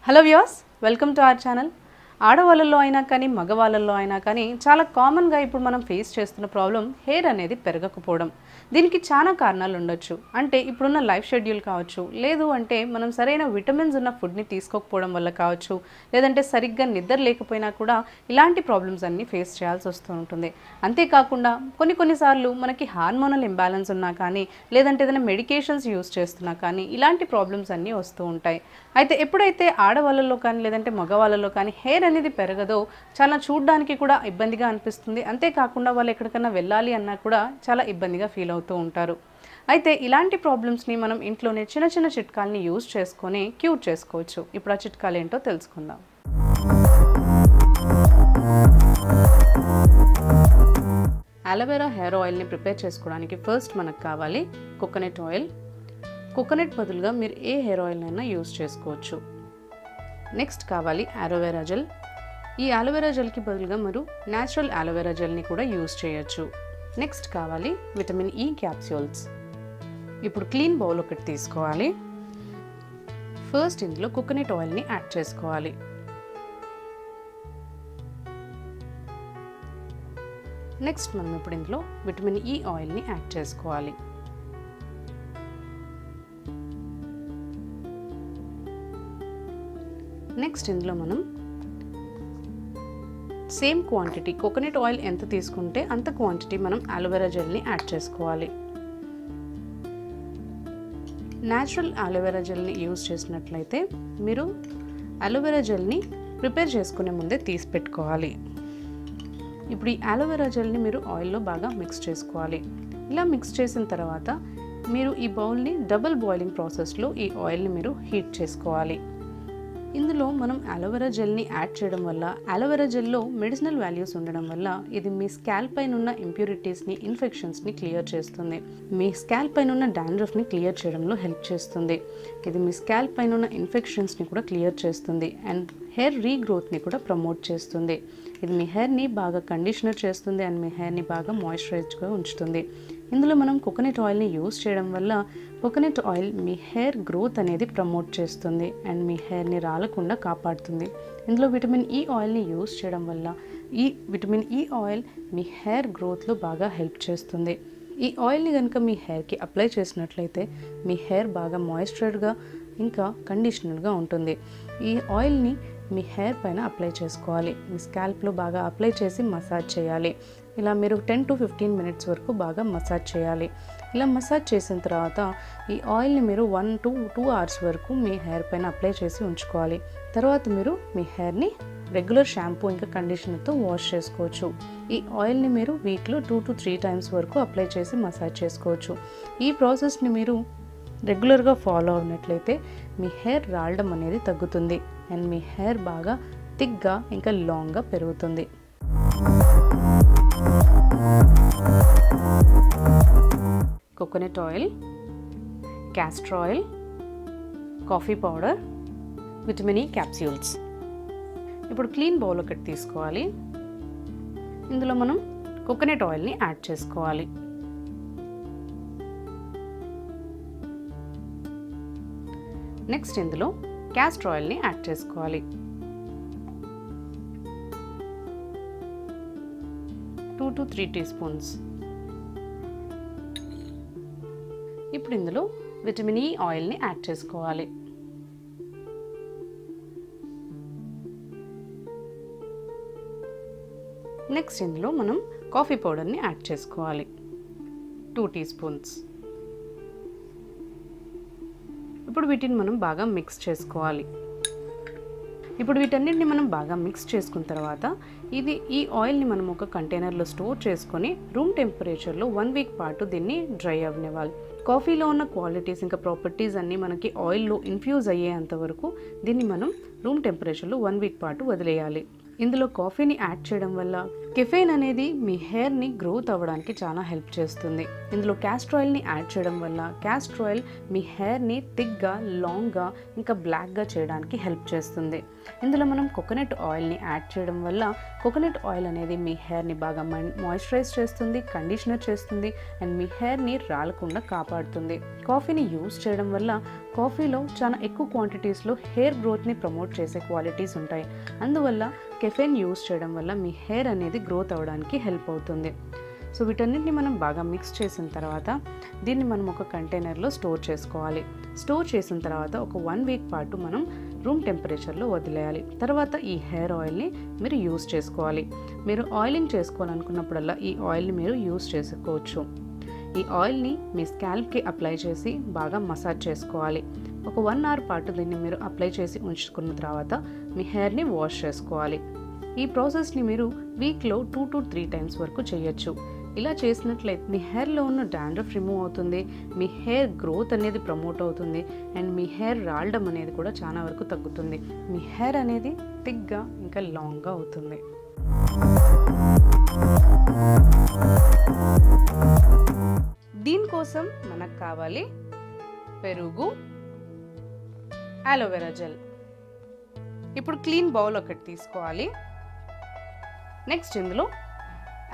Hello viewers, welcome to our channel. ఆడవాళ్ళల్లో అయినా కానీ మగవాళ్ళల్లో అయినా కానీ చాలా కామన్గా ఇప్పుడు మనం ఫేస్ చేస్తున్న ప్రాబ్లం హెయిర్ అనేది పెరగకపోవడం. దీనికి చాలా కారణాలు ఉండొచ్చు. అంటే ఇప్పుడున్న లైఫ్ షెడ్యూల్ కావచ్చు, లేదు అంటే మనం సరైన విటమిన్స్ ఉన్న ఫుడ్ని తీసుకోకపోవడం వల్ల కావచ్చు, లేదంటే సరిగ్గా నిద్ర లేకపోయినా కూడా ఇలాంటి ప్రాబ్లమ్స్ అన్నీ ఫేస్ చేయాల్సి వస్తూ ఉంటుంది. అంతేకాకుండా కొన్నిసార్లు మనకి హార్మోనల్ ఇంబ్యాలెన్స్ ఉన్నా కానీ, లేదంటే ఏదైనా మెడికేషన్స్ యూస్ చేస్తున్నా కానీ ఇలాంటి ప్రాబ్లమ్స్ అన్నీ వస్తూ ఉంటాయి. అయితే ఎప్పుడైతే ఆడవాళ్ళలో కానీ లేదంటే మగవాళ్ళలో కానీ హెయిర్ అనేది పెరగదో చాలా చూడడానికి కూడా ఇబ్బందిగా అనిపిస్తుంది. అంతేకాకుండా వాళ్ళు ఎక్కడికైనా వెళ్ళాలి అన్నా కూడా చాలా ఇబ్బందిగా ఫీల్ అవుతూ ఉంటారు. అయితే ఇలాంటి ప్రాబ్లమ్స్ని మనం ఇంట్లోనే చిన్న చిన్న చిట్కాలని యూజ్ చేసుకొని క్యూర్ చేసుకోవచ్చు. ఇప్పుడు ఆ చిట్కాలు ఏంటో తెలుసుకుందాం. అలోవెరా హెయిర్ ఆయిల్ని ప్రిపేర్ చేసుకోవడానికి ఫస్ట్ మనకు కావాలి కోకోనట్ ఆయిల్. కోకోనట్ బదులుగా మీరు ఏ హెయిర్ ఆయిల్ అయినా యూజ్ చేసుకోవచ్చు. నెక్స్ట్ కావాలి అలోవెరా జెల్. ఈ అలోవెరా జెల్కి బదులుగా మీరు న్యాచురల్ అలోవెరా జెల్ని కూడా యూజ్ చేయొచ్చు. నెక్స్ట్ కావాలి విటమిన్ ఈ క్యాప్సూల్స్. ఇప్పుడు క్లీన్ బౌల్ ఒకటి తీసుకోవాలి. ఫస్ట్ ఇందులో కోకోనట్ ఆయిల్ని యాడ్ చేసుకోవాలి. నెక్స్ట్ మనం ఇప్పుడు ఇందులో విటమిన్ ఈ ఆయిల్ని యాడ్ చేసుకోవాలి. నెక్స్ట్ ఇందులో మనం సేమ్ క్వాంటిటీ కోకోనట్ ఆయిల్ ఎంత తీసుకుంటే అంత క్వాంటిటీ మనం అలోవెరా జెల్ని యాడ్ చేసుకోవాలి. న్యాచురల్ అలోవెరా జెల్ని యూజ్ చేసినట్లయితే మీరు అలోవెరా జెల్ని ప్రిపేర్ చేసుకునే ముందే తీసి పెట్టుకోవాలి. ఇప్పుడు ఈ అలోవెరా జెల్ని మీరు ఆయిల్లో బాగా మిక్స్ చేసుకోవాలి. ఇలా మిక్స్ చేసిన తర్వాత మీరు ఈ బౌల్ని డబుల్ బాయిలింగ్ ప్రాసెస్లో ఈ ఆయిల్ని మీరు హీట్ చేసుకోవాలి. ఇందులో మనం అలోవెరా జెల్ని యాడ్ చేయడం వల్ల అలోవెరా జెల్లో మెడిసినల్ వాల్యూస్ ఉండడం వల్ల ఇది మీ స్కాల్ప్ పైన ఉన్న ఇంప్యూరిటీస్ని, ఇన్ఫెక్షన్స్ని క్లియర్ చేస్తుంది. మీ స్కాల్ప్ పైన ఉన్న డాండ్రఫ్ని క్లియర్ చేయడంలో హెల్ప్ చేస్తుంది. ఇది మీ స్కాల్ప్ పైన ఉన్న ఇన్ఫెక్షన్స్ని కూడా క్లియర్ చేస్తుంది అండ్ హెయిర్ రీగ్రోత్ని కూడా ప్రమోట్ చేస్తుంది. ఇది మీ హెయిర్ని బాగా కండిషనర్ చేస్తుంది అండ్ మీ హెయిర్ని బాగా మాయిశ్చరైజ్గా ఉంచుతుంది. ఇందులో మనం కోకోనట్ ఆయిల్ని యూజ్ చేయడం వల్ల కోకోనట్ ఆయిల్ మీ హెయిర్ గ్రోత్ అనేది ప్రమోట్ చేస్తుంది అండ్ మీ హెయిర్ని రాలకుండా కాపాడుతుంది. ఇందులో విటమిన్ ఈ ఆయిల్ని యూజ్ చేయడం వల్ల ఈ విటమిన్ ఈ ఆయిల్ మీ హెయిర్ గ్రోత్లో బాగా హెల్ప్ చేస్తుంది. ఈ ఆయిల్ని కనుక మీ హెయిర్కి అప్లై చేసినట్లయితే మీ హెయిర్ బాగా మాయిశ్చరైజ్గా ఇంకా కండిషనర్గా ఉంటుంది. ఈ ఆయిల్ని మీ హెయిర్ పైన అప్లై చేసుకోవాలి. మీ స్కాల్ప్లో బాగా అప్లై చేసి మసాజ్ చేయాలి. ఇలా మీరు 10 to 15 minutes వరకు బాగా మసాజ్ చేయాలి. ఇలా మసాజ్ చేసిన తర్వాత ఈ ఆయిల్ని మీరు 1 to 2 hours వరకు మీ హెయిర్ పైన అప్లై చేసి ఉంచుకోవాలి. తర్వాత మీరు మీ హెయిర్ని రెగ్యులర్ షాంపూ ఇంకా కండిషనర్తో వాష్ చేసుకోవచ్చు. ఈ ఆయిల్ని మీరు వీక్లో 2 to 3 times వరకు అప్లై చేసి మసాజ్ చేసుకోవచ్చు. ఈ ప్రాసెస్ని మీరు రెగ్యులర్గా ఫాలో అయినట్లయితే మీ హెయిర్ రాలడం అనేది తగ్గుతుంది అండ్ మీ హెయిర్ బాగా థిక్గా ఇంకా లాంగ్గా పెరుగుతుంది. Coconut oil, castor oil, coffee powder, vitamin E capsules. ఇప్పుడు క్లీన్ బౌల్ ఒకటి తీసుకోవాలి. ఇందులో మనం కోకోనట్ ఆయిల్ని యాడ్ చేసుకోవాలి. నెక్స్ట్ ఇందులో క్యాస్టర్ ఆయిల్ని యాడ్ చేసుకోవాలి. 2 to 3 teaspoons. ఇప్పుడు ఇందులో విటమిన్ ఈ ఆయిల్ని యాడ్ చేసుకోవాలి. నెక్స్ట్ ఇందులో మనం కాఫీ పౌడర్ని యాడ్ చేసుకోవాలి. 2 teaspoons. ఇప్పుడు వీటిని మనం బాగా మిక్స్ చేసుకోవాలి. ఇప్పుడు వీటన్నిటిని మనం బాగా మిక్స్ చేసుకున్న తర్వాత ఈ ఆయిల్ని మనం ఒక కంటైనర్లో స్టోర్ చేసుకొని రూమ్ టెంపరేచర్లో 1 week పాటు దీన్ని డ్రై అవ్వనివ్వాలి. కాఫీలో ఉన్న క్వాలిటీస్ ఇంకా ప్రాపర్టీస్ అన్నీ మనకి ఆయిల్లో ఇన్ఫ్యూజ్ అయ్యేంత వరకు దీన్ని మనం రూమ్ టెంపరేచర్లో 1 week పాటు వదిలేయాలి. ఇందులో కాఫీని యాడ్ చేయడం వల్ల కెఫెయిన్ అనేది మీ హెయిర్ని గ్రోత్ అవ్వడానికి చాలా హెల్ప్ చేస్తుంది. ఇందులో క్యాస్టర్ ఆయిల్ని యాడ్ చేయడం వల్ల క్యాస్టర్ ఆయిల్ మీ హెయిర్ని థిక్గా, లాంగ్గా, ఇంకా బ్లాక్గా చేయడానికి హెల్ప్ చేస్తుంది. ఇందులో మనం కోకోనట్ ఆయిల్ని యాడ్ చేయడం వల్ల కోకోనట్ ఆయిల్ అనేది మీ హెయిర్ని బాగా మాయిశ్చరైజ్ చేస్తుంది, కండిషనర్ చేస్తుంది అండ్ మీ హెయిర్ని రాలకుండా కాపాడుతుంది. కాఫీని యూస్ చేయడం వల్ల కాఫీలో చాలా ఎక్కువ క్వాంటిటీస్లో హెయిర్ గ్రోత్ని ప్రమోట్ చేసే క్వాలిటీస్ ఉంటాయి. అందువల్ల కెఫెయిన్ యూస్ చేయడం వల్ల మీ హెయిర్ అనేది గ్రోత్ అవ్వడానికి హెల్ప్ అవుతుంది. సో వీటన్నిటిని మనం బాగా మిక్స్ చేసిన తర్వాత దీన్ని మనం ఒక కంటైనర్లో స్టోర్ చేసుకోవాలి. స్టోర్ చేసిన తర్వాత ఒక 1 వీక్ పాటు మనం రూమ్ టెంపరేచర్లో వదిలేయాలి. తర్వాత ఈ హెయిర్ ఆయిల్ని మీరు యూస్ చేసుకోవాలి. మీరు ఆయిలింగ్ చేసుకోవాలనుకున్నప్పుడల్లా ఈ ఆయిల్ని మీరు యూస్ చేసుకోవచ్చు. ఈ ఆయిల్ని మీ స్కాల్ప్కి అప్లై చేసి బాగా మసాజ్ చేసుకోవాలి. ఒక 1 అవర్ పాటు దీన్ని మీరు అప్లై చేసి ఉంచుకున్న తర్వాత మీ హెయిర్ని వాష్ చేసుకోవాలి. ఈ ప్రాసెస్ని మీరు వీక్లో 2 to 3 టైమ్స్ వరకు చేయొచ్చు. ఇలా చేసినట్లయితే మీ హెయిర్లో ఉన్న డాండ్రఫ్ రిమూవ్ అవుతుంది, మీ హెయిర్ గ్రోత్ అనేది ప్రమోట్ అవుతుంది అండ్ మీ హెయిర్ రాలడం అనేది కూడా చాలా వరకు తగ్గుతుంది. మీ హెయిర్ అనేది థిక్గా ఇంకా లాంగ్గా అవుతుంది. దీనికోసం మనకు కావాలి పెరుగు, అలోవెరా జెల్. ఇప్పుడు క్లీన్ బౌల్ ఒకటి తీసుకోవాలి. నెక్స్ట్ ఇందులో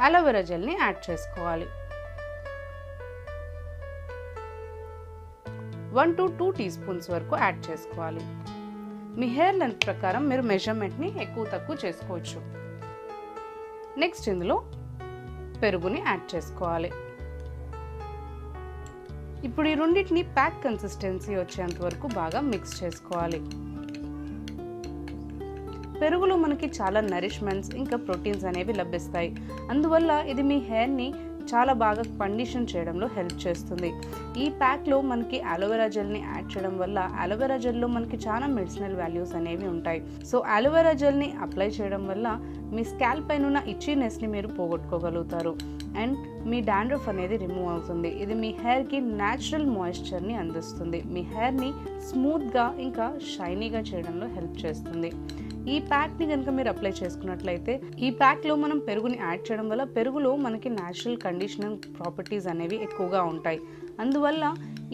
అలోవెరా జెల్ని యాడ్ చేసుకోవాలి. 1 to 2 teaspoons వరకు యాడ్ చేసుకోవాలి. మీ హెయిర్ లెంత్ ప్రకారం మీరు మెజర్మెంట్ని ఎక్కువ తక్కువ చేసుకోవచ్చు. నెక్స్ట్ ఇందులో పెరుగుని యాడ్ చేసుకోవాలి. ఇప్పుడు ఈ రెండింటిని ప్యాక్ కన్సిస్టెన్సీ వచ్చేంత వరకు బాగా మిక్స్ చేసుకోవాలి. పెరుగులో మనకి చాలా నరిష్మెంట్స్ ఇంకా ప్రోటీన్స్ అనేవి లభిస్తాయి. అందువల్ల ఇది మీ హెయిర్ని చాలా బాగా కండిషన్ చేయడంలో హెల్ప్ చేస్తుంది. ఈ ప్యాక్లో మనకి అలోవెరా జెల్ని యాడ్ చేయడం వల్ల అలోవెరా జెల్లో మనకి చాలా మెడిసినల్ వాల్యూస్ అనేవి ఉంటాయి. సో అలోవెరా జెల్ని అప్లై చేయడం వల్ల మీ స్కాల్ప్ పైన ఉన్న ఇచ్చీనెస్ని మీరు పోగొట్టుకోగలుగుతారు అండ్ మీ డాండ్రఫ్ అనేది రిమూవ్ అవుతుంది. ఇది మీ హెయిర్కి న్యాచురల్ మాయిశ్చర్ని అందిస్తుంది. మీ హెయిర్ని స్మూత్గా ఇంకా షైనీగా చేయడంలో హెల్ప్ చేస్తుంది. ఈ ప్యాక్ని కనుక మీరు అప్లై చేసుకున్నట్లయితే ఈ ప్యాక్లో మనం పెరుగుని యాడ్ చేయడం వల్ల పెరుగులో మనకి న్యాచురల్ కండిషనింగ్ ప్రాపర్టీస్ అనేవి ఎక్కువగా ఉంటాయి. అందువల్ల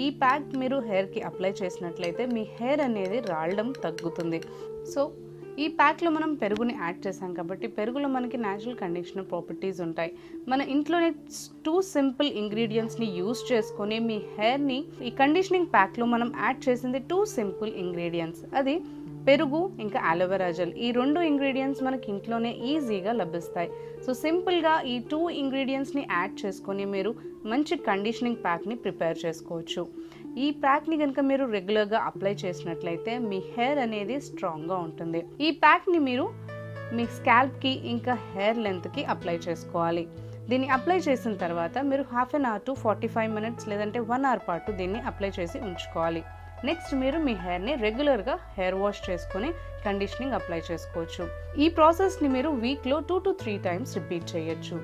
ఈ ప్యాక్ మీరు హెయిర్కి అప్లై చేసినట్లయితే మీ హెయిర్ అనేది రాలడం తగ్గుతుంది. సో ఈ ప్యాక్లో మనం పెరుగుని యాడ్ చేసాం కాబట్టి పెరుగులో మనకి న్యాచురల్ కండిషనర్ ప్రాపర్టీస్ ఉంటాయి. మన ఇంట్లోనే 2 సింపుల్ ఇంగ్రీడియంట్స్ని యూస్ చేసుకొని మీ హెయిర్ని ఈ కండిషనింగ్ ప్యాక్లో మనం యాడ్ చేసింది 2 సింపుల్ ఇంగ్రీడియంట్స్. అది పెరుగు ఇంకా అలోవెరా జెల్. ఈ 2 ఇంగ్రీడియంట్స్ మనకి ఇంట్లోనే ఈజీగా లభిస్తాయి. సో సింపుల్గా ఈ 2 ఇంగ్రీడియంట్స్ని యాడ్ చేసుకొని మీరు మంచి కండిషనింగ్ ప్యాక్ని ప్రిపేర్ చేసుకోవచ్చు. ఈ ప్యాక్ని కనుక మీరు రెగ్యులర్గా అప్లై చేసినట్లయితే మీ హెయిర్ అనేది స్ట్రాంగ్గా ఉంటుంది. ఈ ప్యాక్ని మీరు మీ స్కాల్ప్కి ఇంకా హెయిర్ లెంత్కి అప్లై చేసుకోవాలి. దీన్ని అప్లై చేసిన తర్వాత మీరు 1/2 an hour to 45 minutes లేదంటే 1 hour పాటు దీన్ని అప్లై చేసి ఉంచుకోవాలి. నెక్స్ట్ మీరు మీ హెయిర్ని రెగ్యులర్గా హెయిర్ వాష్ చేసుకొని కండిషనింగ్ అప్లై చేసుకోవచ్చు. ఈ ప్రాసెస్ని మీరు వీక్లో 2 to 3 టైమ్స్ రిపీట్ చేయొచ్చు.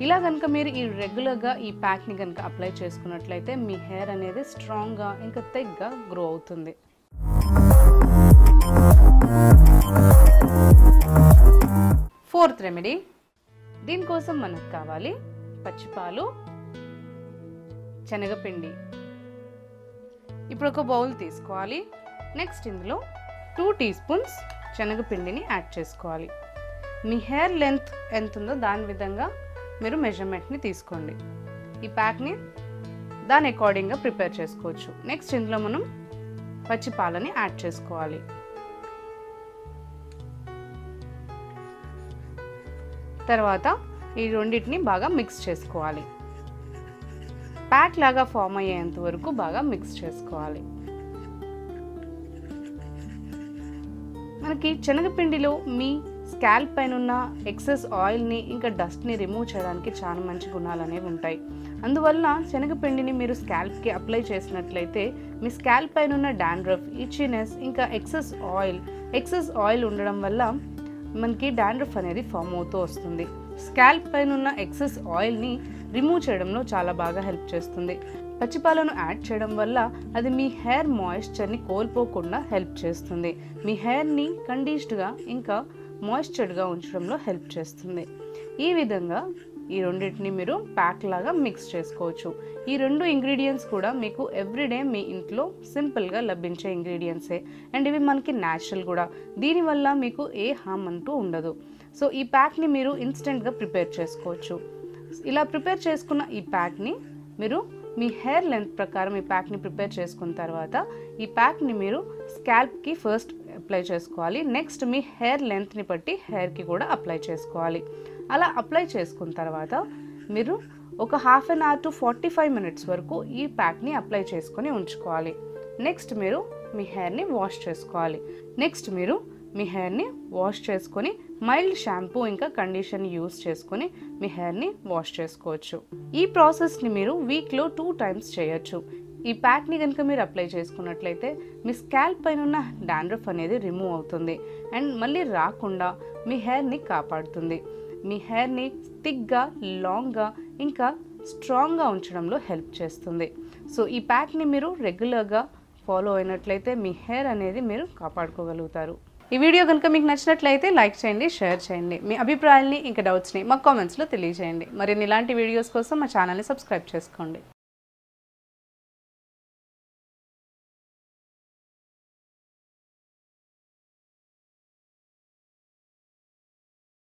ఇలా కనుక మీరు ఈ రెగ్యులర్గా ఈ ప్యాక్ని కనుక అప్లై చేసుకున్నట్లయితే మీ హెయిర్ అనేది స్ట్రాంగ్గా ఇంకా థిక్గా గ్రో అవుతుంది. 4th remedy. దీనికోసం మనకు కావాలి పచ్చిపాలు, శనగపిండి. ఇప్పుడు ఒక బౌల్ తీసుకోవాలి. నెక్స్ట్ ఇందులో 2 teaspoons శనగపిండిని యాడ్ చేసుకోవాలి. మీ హెయిర్ లెంత్ ఎంత ఉందో దాని విధంగా మీరు మెజర్మెంట్ని తీసుకోండి. ఈ ప్యాక్ని దాని అకార్డింగ్గా ప్రిపేర్ చేసుకోవచ్చు. నెక్స్ట్ ఇందులో మనం పచ్చి పాలని యాడ్ చేసుకోవాలి. తర్వాత ఈ రెండింటిని బాగా మిక్స్ చేసుకోవాలి. ప్యాక్ లాగా ఫామ్ అయ్యేంత వరకు బాగా మిక్స్ చేసుకోవాలి. మనకి శనగపిండిలో మీ స్కాల్ప్ పైన ఉన్న ఎక్సెస్ ఆయిల్ని ఇంకా డస్ట్ని రిమూవ్ చేయడానికి చాలా మంచి గుణాలు అనేవి ఉంటాయి. అందువల్ల శనగపిండిని మీరు స్కాల్ప్కి అప్లై చేసినట్లయితే మీ స్కాల్ప్ పైన ఉన్న డాండ్రఫ్, ఇచ్చింెస్ ఇంకా ఎక్సెస్ ఆయిల్ ఉండడం వల్ల మనకి డాండ్రఫ్ అనేది ఫామ్ అవుతూ వస్తుంది. స్కాల్ప్ పైన ఉన్న ఎక్సెస్ ఆయిల్ని రిమూవ్ చేయడంలో చాలా బాగా హెల్ప్ చేస్తుంది. పచ్చిపాలను యాడ్ చేయడం వల్ల అది మీ హెయిర్ మాయిశ్చర్ని కోల్పోకుండా హెల్ప్ చేస్తుంది. మీ హెయిర్ని కండిషన్డ్గా ఇంకా మాయిశ్చర్డ్గా ఉంచడంలో హెల్ప్ చేస్తుంది. ఈ విధంగా ఈ రెండింటిని మీరు ప్యాక్ లాగా మిక్స్ చేసుకోవచ్చు. ఈ రెండు ఇంగ్రీడియంట్స్ కూడా మీకు ఎవ్రీడే మీ ఇంట్లో సింపుల్గా లభించే ఇంగ్రీడియంట్సే అండ్ ఇవి మనకి న్యాచురల్ కూడా. దీనివల్ల మీకు ఏ హామ్ అంటూ ఉండదు. సో ఈ ప్యాక్ని మీరు ఇన్స్టెంట్గా ప్రిపేర్ చేసుకోవచ్చు. ఇలా ప్రిపేర్ చేసుకున్న ఈ ప్యాక్ని మీరు మీ హెయిర్ లెంత్ ప్రకారం ఈ ప్యాక్ని ప్రిపేర్ చేసుకున్న తర్వాత ఈ ప్యాక్ని మీరు స్కాల్ప్కి ఫస్ట్ అప్లై చేసుకోవాలి. నెక్స్ట్ మీ హెయిర్ లెంత్ని బట్టి హెయిర్కి కూడా అప్లై చేసుకోవాలి. అలా అప్లై చేసుకున్న తర్వాత మీరు ఒక half an hour to 45 minutes వరకు ఈ ప్యాక్ని అప్లై చేసుకొని ఉంచుకోవాలి. నెక్స్ట్ మీరు మీ హెయిర్ని వాష్ చేసుకోవాలి. మీ హెయిర్ని వాష్ చేసుకొని మైల్డ్ షాంపూ ఇంకా కండిషన్ యూస్ చేసుకొని మీ హెయిర్ని వాష్ చేసుకోవచ్చు. ఈ ప్రాసెస్ని మీరు వీక్లో 2 టైమ్స్ చేయొచ్చు. ఈ ప్యాక్ని కనుక మీరు అప్లై చేసుకున్నట్లయితే మీ స్కాల్ప్ పైన ఉన్న డాండ్రఫ్ అనేది రిమూవ్ అవుతుంది అండ్ మళ్ళీ రాకుండా మీ హెయిర్ని కాపాడుతుంది. మీ హెయిర్ని థిక్గా, లాంగ్గా ఇంకా స్ట్రాంగ్గా ఉంచడంలో హెల్ప్ చేస్తుంది. సో ఈ ప్యాక్ని మీరు రెగ్యులర్గా ఫాలో అయినట్లయితే మీ హెయిర్ అనేది మీరు కాపాడుకోగలుగుతారు. ఈ వీడియో కనుక మీకు నచ్చినట్లయితే లైక్ చేయండి, షేర్ చేయండి. మీ అభిప్రాయాల్ని ఇంకా డౌట్స్ని మా కామెంట్స్లో తెలియజేయండి. మరిన్ని ఇలాంటి వీడియోస్ కోసం మా ఛానల్ని సబ్స్క్రైబ్ చేసుకోండి.